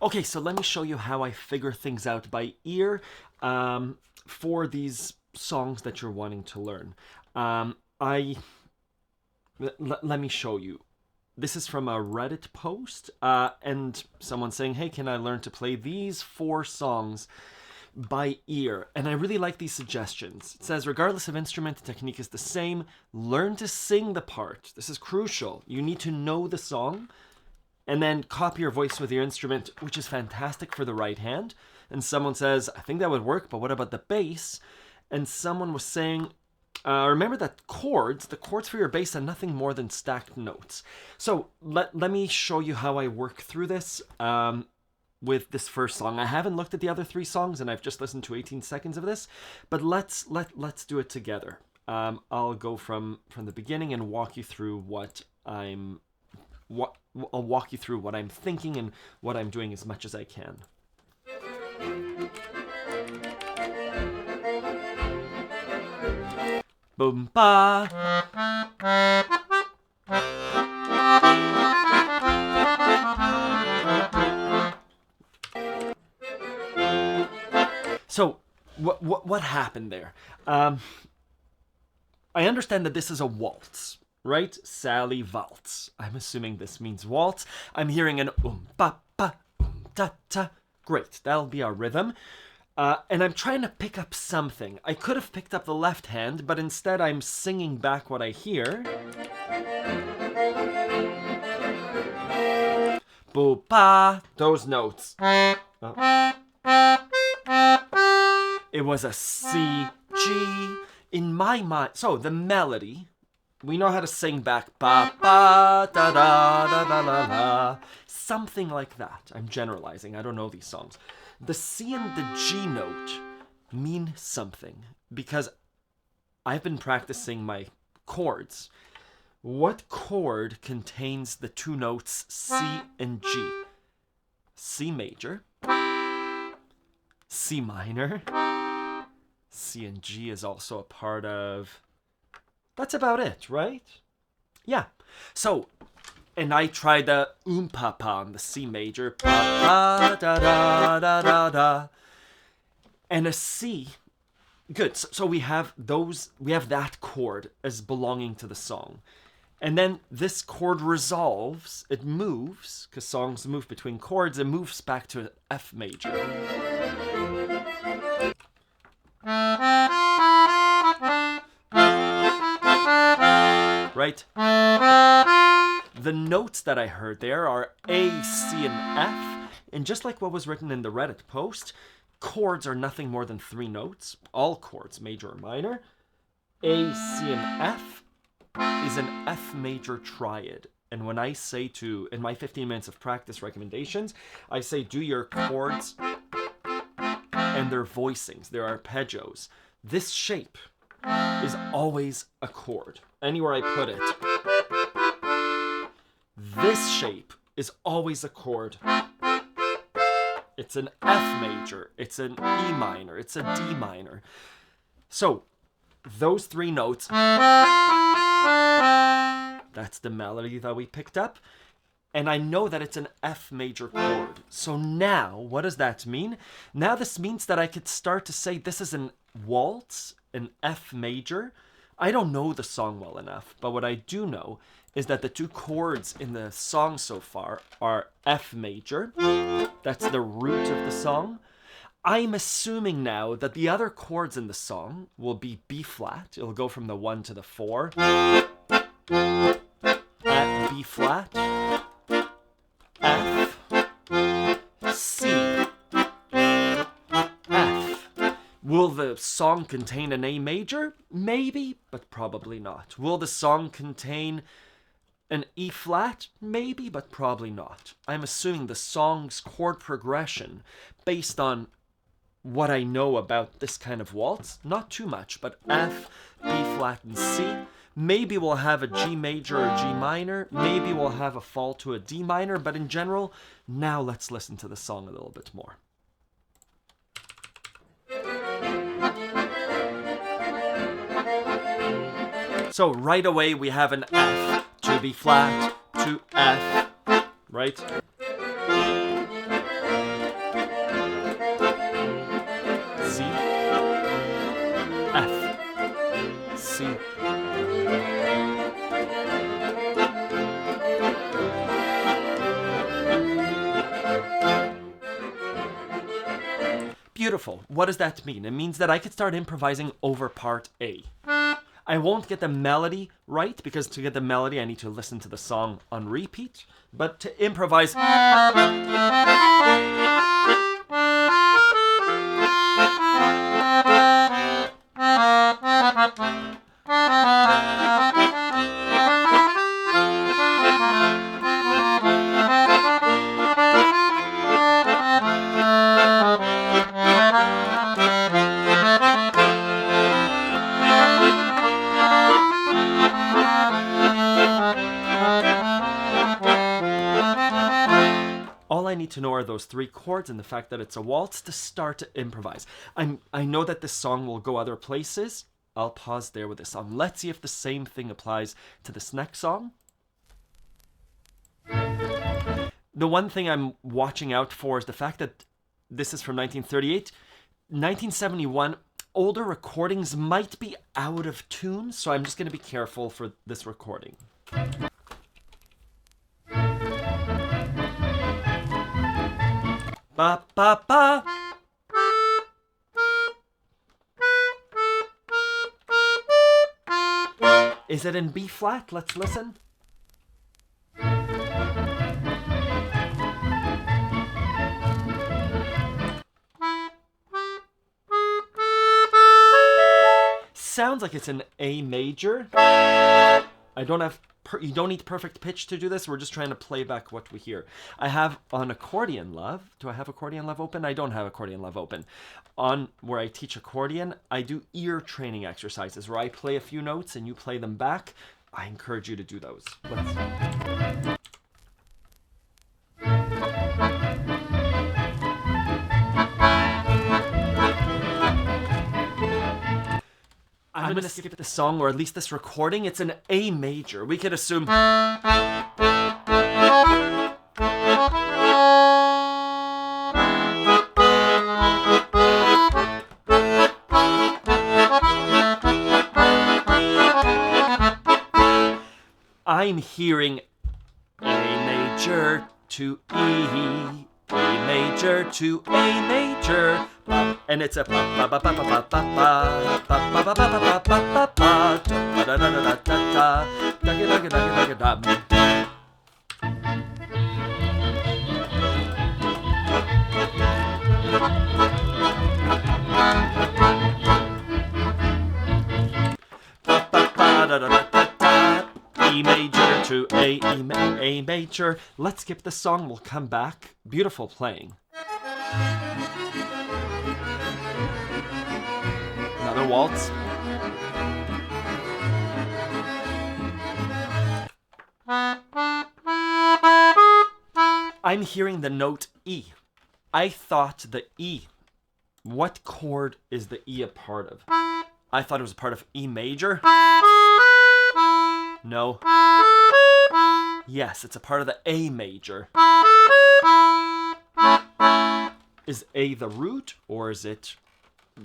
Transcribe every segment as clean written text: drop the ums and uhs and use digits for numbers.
Okay, so let me show you how I figure things out by ear for these songs that you're wanting to learn. Let me show you. This is from a Reddit post, and someone saying, hey, can I learn to play these 4 songs by ear? And I really like these suggestions. It says, regardless of instrument, the technique is the same. Learn to sing the part. This is crucial. You need to know the song, and then copy your voice with your instrument, which is fantastic for the right hand. And someone says, I think that would work, but what about the bass? And someone was saying, remember that the chords for your bass are nothing more than stacked notes. So let me show you how I work through this with this first song. I haven't looked at the other 3 songs, and I've just listened to 18 seconds of this, but let's do it together. I'll go from the beginning and walk you through I'll walk you through what I'm thinking and what I'm doing as much as I can. Boom ba. So what happened there? I understand that this is a waltz, right? Sally waltz. I'm assuming this means waltz. I'm hearing an ba ba ta ta. Great, that'll be our rhythm. And I'm trying to pick up something. I could have picked up the left hand, but instead I'm singing back what I hear. Bo ba, those notes. It was a C, G. In my mind, so the melody, we know how to sing back ba ba da da da da la la. Something like that. I'm generalizing. I don't know these songs. The C and the G note mean something because I've been practicing my chords. What chord contains the 2 notes C and G? C major, C minor, C and G is also a part of... That's about it, right? Yeah. So... And I tried the pa on the C major, pa da da da da da, and a C. Good. So we have that chord as belonging to the song, and then this chord resolves. It moves because songs move between chords. It moves back to an F major. Right. The notes that I heard there are A, C, and F. And just like what was written in the Reddit post, chords are nothing more than 3 notes. All chords, major or minor. A, C, and F is an F major triad. And when I say in my 15 minutes of practice recommendations, I say do your chords and their voicings, their arpeggios. This shape is always a chord. Anywhere I put it. This shape is always a chord. It's an F major, it's an E minor, it's a D minor. So, those 3 notes, that's the melody that we picked up. And I know that it's an F major chord. So now, what does that mean? Now this means that I could start to say this is an waltz, an F major. I don't know the song well enough, but what I do know is that the 2 chords in the song so far are F major. That's the root of the song. I'm assuming now that the other chords in the song will be B flat. It'll go from the 1 to the 4. At B flat. F. C. F. Will the song contain an A major? Maybe, but probably not. Will the song contain an E flat? Maybe, but probably not. I'm assuming the song's chord progression, based on what I know about this kind of waltz, not too much, but F, B flat, and C. Maybe we'll have a G major or G minor. Maybe we'll have a fall to a D minor, but in general, now let's listen to the song a little bit more. So right away we have an F to B flat to F, right? Beautiful. What does that mean? It means that I could start improvising over part A. I won't get the melody right, because to get the melody I need to listen to the song on repeat. But to improvise... All I need to know are those 3 chords and the fact that it's a waltz to start to improvise. I know that this song will go other places. I'll pause there with this song. Let's see if the same thing applies to this next song. The one thing I'm watching out for is the fact that this is from 1938. 1971, older recordings might be out of tune, so I'm just going to be careful for this recording. Ba ba ba. Is it in B flat? Let's listen. Sounds like it's an A major. I don't have... You don't need perfect pitch to do this. We're just trying to play back what we hear. I have on Accordion Love. Do I have Accordion Love open? I don't have Accordion Love open. On where I teach accordion, I do ear training exercises where I play a few notes and you play them back. I encourage you to do those. I'm going to skip this song, or at least this recording. It's an A major. We could assume... I'm hearing A major to E, A major to A major, and it's a ba ba ba ba ba ba ba ba ba ba ba ba ba ba da da da da da da da da da da da. E major to A major. Let's skip the song. We'll come back. Beautiful playing. Another waltz. I'm hearing the note E. I thought the E. What chord is the E a part of? I thought it was a part of E major. No. Yes, it's a part of the A major. Is A the root, or is it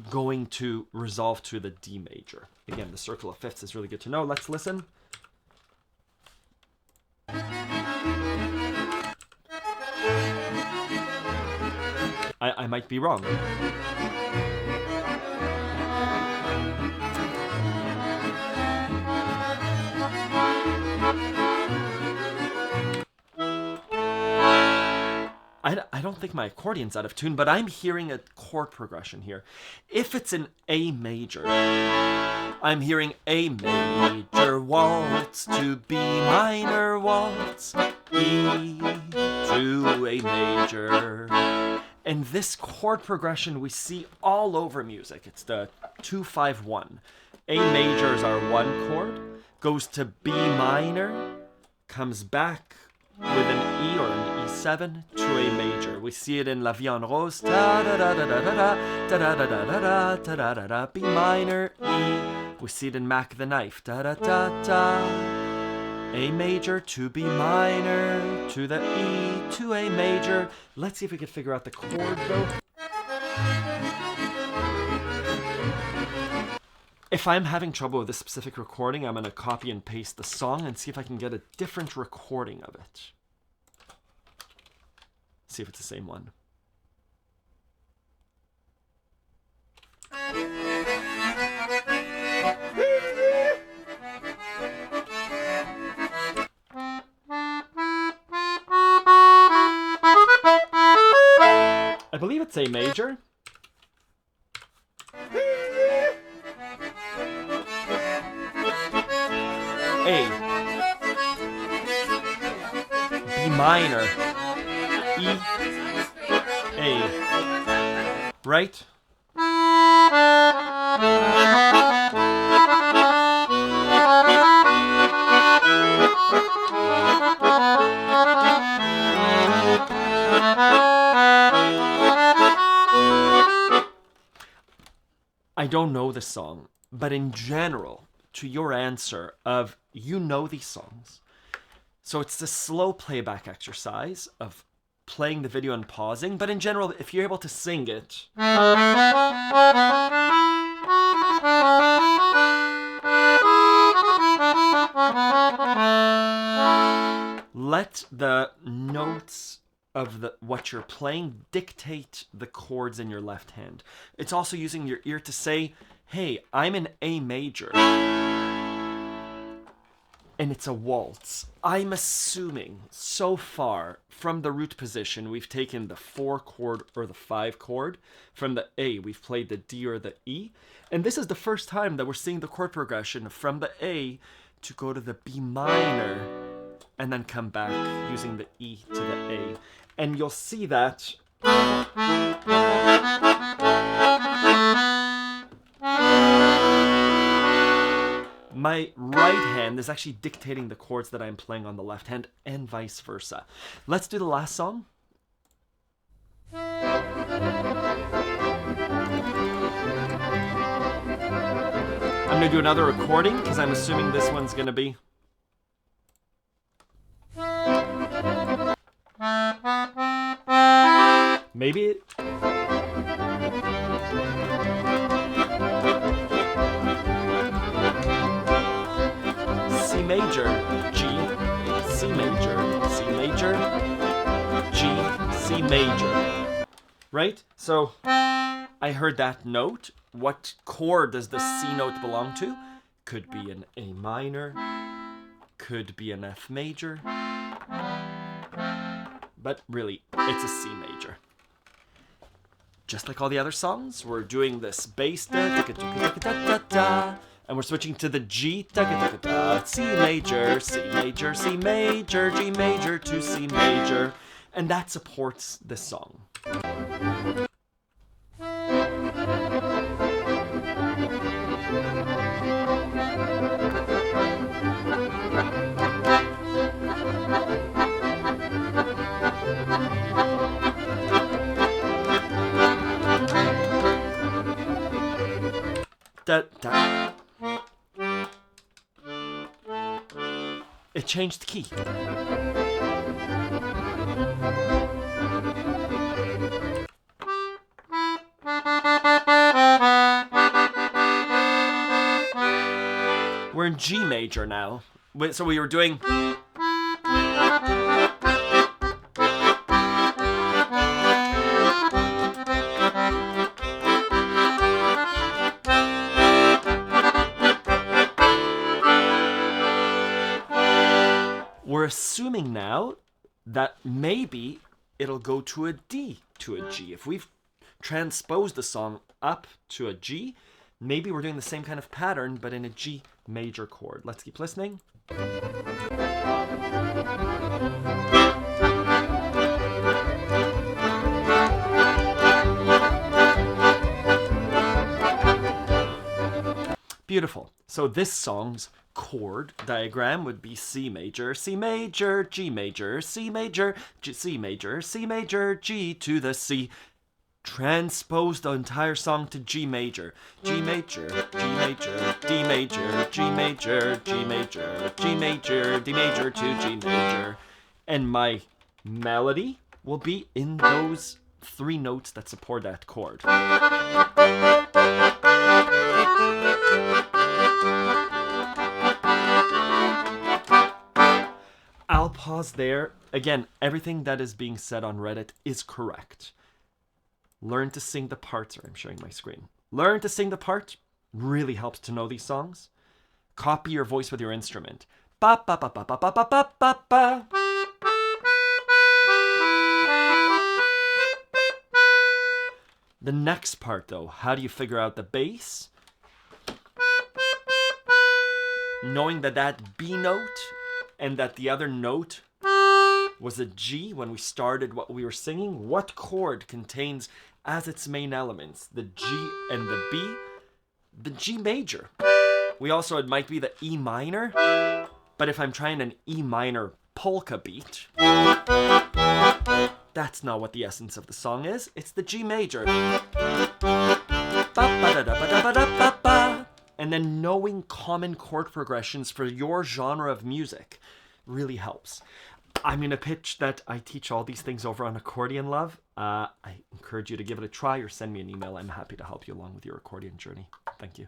going to resolve to the D major? Again, the circle of fifths is really good to know. Let's listen. I might be wrong. I don't think my accordion's out of tune, but I'm hearing a chord progression here. If it's an A major, I'm hearing A major waltz to B minor waltz, E to A major. And this chord progression we see all over music. It's the 2-5-1. A major is our 1 chord, goes to B minor, comes back with an E or an E7 to A major. We see it in La Vie en Rose, da da da da da da da da da da da da da da da, B minor, E. We see it in Mac the Knife, da da da da. A major to B minor to the E to A major. Let's see if we can figure out the chord though. If I'm having trouble with this specific recording, I'm going to copy and paste the song and see if I can get a different recording of it. See if it's the same one. believe it's A major. A. B minor. E. A. Right? I don't know the song, but in general, to your answer of you know these songs. So it's the slow playback exercise of playing the video and pausing, but in general, if you're able to sing it, let the notes of what you're playing dictate the chords in your left hand. It's also using your ear to say, hey, I'm in A major. And it's a waltz. I'm assuming so far from the root position, we've taken the 4 chord or the 5 chord. From the A, we've played the D or the E. And this is the first time that we're seeing the chord progression from the A to go to the B minor and then come back using the E to the A. And you'll see that my right hand is actually dictating the chords that I'm playing on the left hand and vice versa. Let's do the last song. I'm going to do another recording because I'm assuming this one's going to be... Maybe C major, G, C major, C major, G, C major. Right? So I heard that note. What chord does the C note belong to? Could be an A minor, could be an F major, but really, it's a C major. Just like all the other songs, we're doing this bass da, da, da, da, da, da, and we're switching to the G da, da, da, da, C major, C major, C major, G major to C major, and that supports this song. Da, da. It changed key. We're in G major now. So we were doing... We're assuming now that maybe it'll go to a D to a G. If we've transposed the song up to a G, maybe we're doing the same kind of pattern, but in a G major chord. Let's keep listening. Beautiful. So this song's chord diagram would be C major, C major, G major, C major, C major, C major, G to the C. Transpose the entire song to G major. G major, G major, D major, G major, G major, G major, D major to G major. And my melody will be in those 3 notes that support that chord. I'll pause there. Again, everything that is being said on Reddit is correct. Learn to sing the parts, or I'm showing my screen. Learn to sing the part really helps to know these songs. Copy your voice with your instrument. Ba ba ba ba ba ba ba ba ba ba. The next part though, how do you figure out the bass? Knowing that that B note and that the other note was a G when we started what we were singing, what chord contains as its main elements the G and the B? The G major. It might be the E minor, but if I'm trying an E minor polka beat, that's not what the essence of the song is. It's the G major. And then knowing common chord progressions for your genre of music really helps. I'm going to pitch that I teach all these things over on Accordion Love. I encourage you to give it a try or send me an email. I'm happy to help you along with your accordion journey. Thank you.